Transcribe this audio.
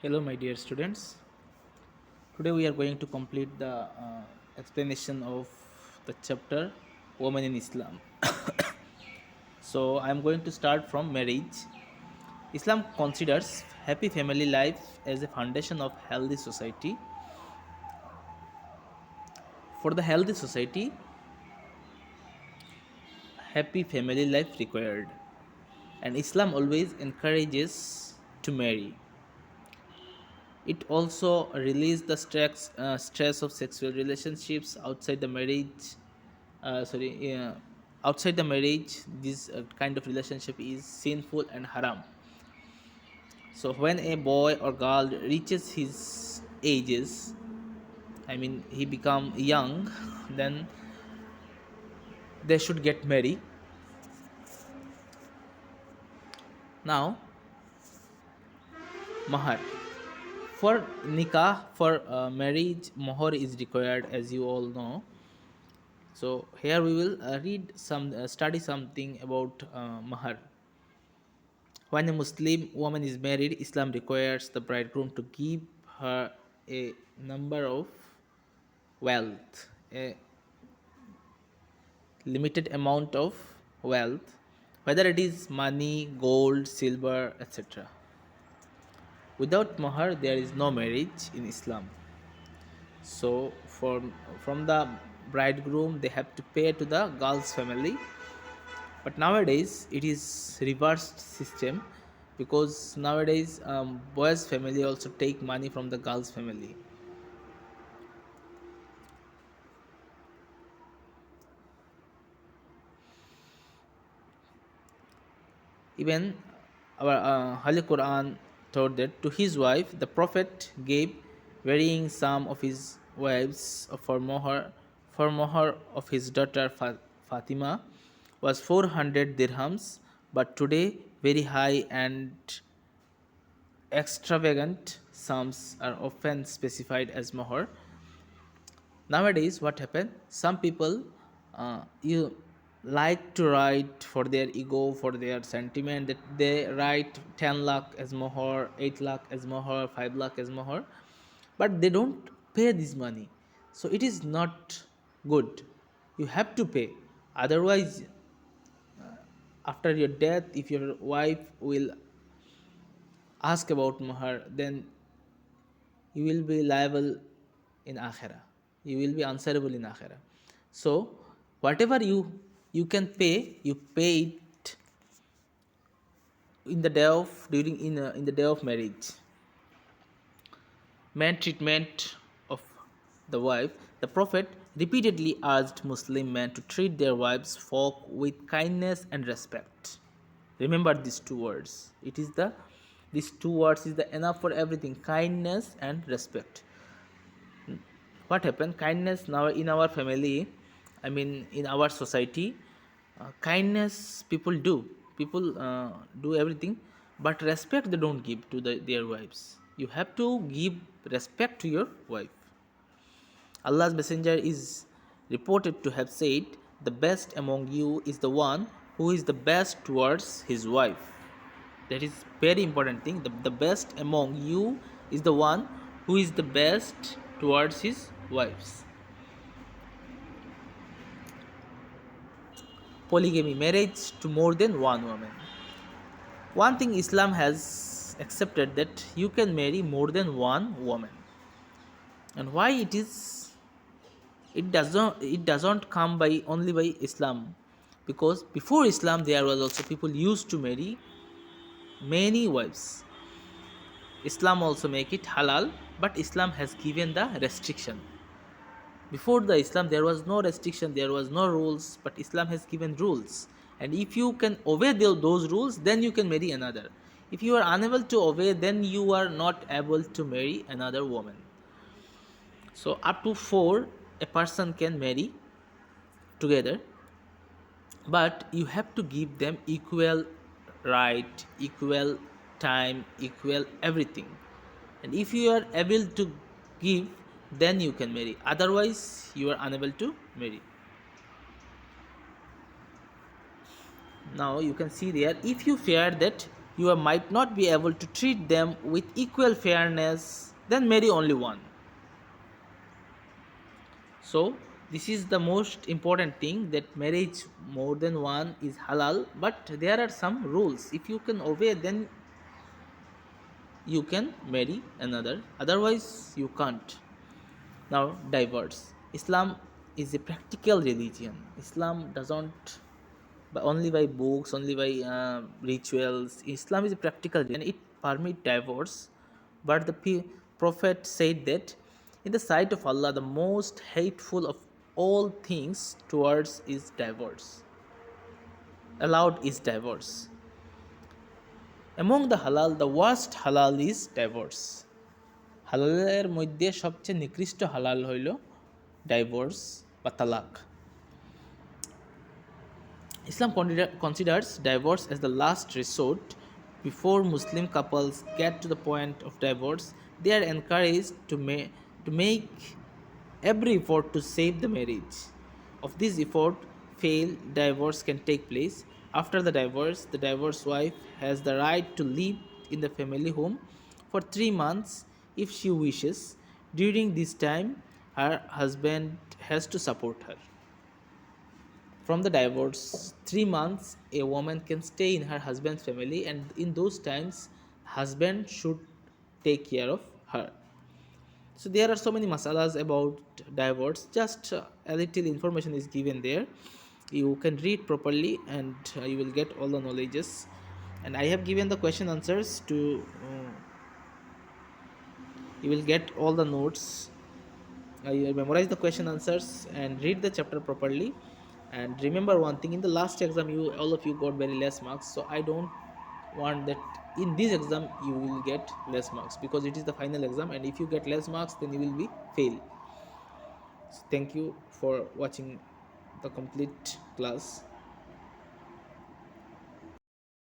Hello, my dear students. Today we are going to complete the explanation of the chapter Women in Islam. So, I am going to start from marriage. Islam considers happy family life as a foundation of healthy society. For the healthy society, happy family life required. And Islam always encourages to marry. It also releases the stress of sexual relationships outside the marriage. Outside the marriage, this kind of relationship is sinful and haram. So when a boy or girl reaches his ages, I mean he become young, then they should get married. Now, mahar. For nikah, for marriage, mahar is required, as you all know. So here we will study something about mahar. When a Muslim woman is married, Islam requires the bridegroom to give her a number of wealth, a limited amount of wealth, whether it is money, gold, silver, etc. Without mahar, there is no marriage in Islam. So, from the bridegroom, they have to pay to the girl's family. But nowadays it is reversed system, because nowadays boys family also take money from the girls family. Even our Holy Quran told that to his wife the prophet gave varying sum of his wives for mohar of his daughter Fatima was 400 dirhams, but today very high and extravagant sums are often specified as mohar. Nowadays, what happened? Some people, you like to write for their ego, for their sentiment, that they write 10 lakh as mohar, 8 lakh as mohar, 5 lakh as mohar, but they don't pay this money. So it is not good. You have to pay. Otherwise, after your death, if your wife will ask about mahar, then you will be liable in akhirah, you will be answerable in akhirah. So whatever you can pay, you pay it in the day of during in the day of marriage. Man treatment of the wife. The prophet repeatedly urged Muslim men to treat their wives folk with kindness and respect. Remember these two words. These two words is the enough for everything: kindness and respect. What happened? Kindness now in our family, I mean in our society, kindness people do everything, but respect they don't give to their wives. You have to give respect to your wife. Allah's messenger is reported to have said, the best among you is the one who is the best towards his wife. That is very important thing. The best among you is the one who is the best towards his wives. Polygamy, marriage to more than one woman. One thing Islam has accepted, that you can marry more than one woman. And why it doesn't come by only by Islam, because before Islam there was also people used to marry many wives. Islam also make it halal, but Islam has given the restriction. Before the Islam there was no restriction, there was no rules, but Islam has given rules. And if you can obey those rules, then you can marry another. If you are unable to obey, then you are not able to marry another woman. So up to 4 a person can marry together, but you have to give them equal right, equal time, equal everything. And if you are able to give, then you can marry, otherwise you are unable to marry. Now you can see there, if you fear that You might not be able to treat them with equal fairness, then marry only one. So, this is the most important thing, that marriage more than one is halal, but there are some rules. If you can obey, then you can marry another, otherwise, you can't. Now, divorce. Islam is a practical religion. Islam doesn't only by books, only by rituals. Islam is a practical religion. It permit divorce, but the Prophet said that in the sight of Allah, the most hateful of all things towards is divorce. Allowed is divorce. Among the halal, the worst halal is divorce. হালালের মধ্যে সবচেয়ে নিকৃষ্ট হালাল হইল divorce বা তালাক। Islam considers divorce as the last resort. Before Muslim couples get to the point of divorce, they are encouraged to make every effort to save the marriage. If this effort fail, divorce can take place. After the divorced wife has the right to live in the family home for 3 months if she wishes. During this time, her husband has to support her. From the divorce, 3 months a woman can stay in her husband's family, and in those times, husband should take care of her. So there are so many masalas about divorce. Just a little information is given there. You can read properly, and you will get all the knowledges. And I have given the question answers to. You will get all the notes. You memorize the question answers and read the chapter properly. And remember one thing: in the last exam, you all of you got very less marks. So I don't want that in this exam you will get less marks, because it is the final exam, and if you get less marks, then you will be fail. So thank you for watching the complete class.